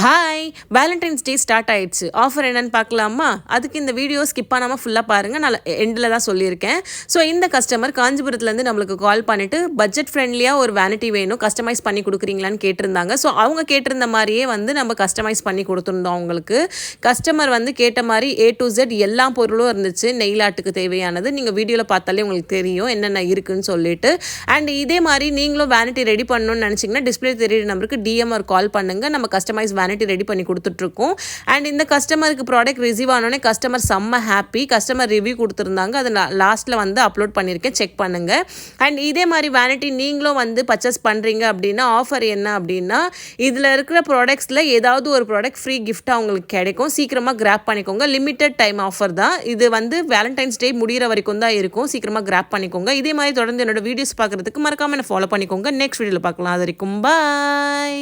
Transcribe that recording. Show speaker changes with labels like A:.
A: Hi Valentine's day start ஆயிடுச்சு. Offer என்னன்னு பார்க்கலாமா? அதுக்கு இந்த வீடியோ ஸ்கிப் பண்ணாமல் ஃபுல்லாக பாருங்கள். நான் எண்டில் தான் சொல்லியிருக்கேன். ஸோ இந்த கஸ்டமர் காஞ்சிபுரத்துலேருந்து நம்மளுக்கு கால் பண்ணிவிட்டு பட்ஜெட் ஃப்ரெண்ட்லியாக ஒரு வேனிட்டி வேணும், கஸ்டமைஸ் பண்ணி கொடுக்குறீங்களான்னு கேட்டிருந்தாங்க. ஸோ அவங்க கேட்டிருந்த மாதிரியே நம்ம கஸ்டமைஸ் பண்ணி கொடுத்துருந்தோம் அவங்களுக்கு. கஸ்டமர் கேட்ட மாதிரி A to Z எல்லா பொருளும் இருந்துச்சு. நெயில் ஆர்ட்டுக்கு தேவையானது நீங்கள் வீடியோவில் பார்த்தாலே உங்களுக்கு தெரியும் என்னென்ன இருக்குன்னு சொல்லிட்டு. அண்ட் இதே மாதிரி நீங்களும் வேனிட்டி ரெடி பண்ணணும்னு நினச்சிங்கன்னா டிஸ்பிளே தெரியுற நம்பருக்கு DM ஒரு கால் பண்ணுங்கள். நம்ம கஸ்டமைஸ் வேனிட்டி ரெடி பண்ணி கொடுத்துட்ருக்கோம். அண்ட் இந்த கஸ்டமருக்கு ப்ராடக்ட் ரிசீவ் ஆனோடனே கஸ்டமர் செம்ம ஹாப்பி. கஸ்டமர் ரிவ்யூ கொடுத்துருந்தாங்க. அதை லாஸ்ட்டில் அப்லோட் பண்ணியிருக்கேன், செக் பண்ணுங்கள். அண்ட் இதே மாதிரி வேனிட்டி நீங்களும் பர்ச்சேஸ் பண்ணுறீங்க அப்படின்னா ஆஃபர் என்ன அப்படின்னா, இதில் இருக்கிற ப்ராடக்ட்ஸில் ஏதாவது ஒரு ப்ராடக்ட் ஃப்ரீ கிஃப்ட்டாக உங்களுக்கு கிடைக்கும். சீக்கிரமாக கிராப் பண்ணிக்கோங்க. லிமிட்டட் டைம் ஆஃபர் தான் இது. வேலண்டைன்ஸ் டே முடிகிற வரைக்கும் தான் இருக்கும். சீக்கிரமாக கிராப் பண்ணிக்கோங்க. இதே மாதிரி தொடர்ந்து என்னோட வீடியோஸ் பார்க்குறதுக்கு மறக்காமல் என்ன ஃபாலோ பண்ணிக்கோங்க. நெக்ஸ்ட் வீடியோவில் பார்க்கலாம். அது வரைக்கும் பாய்.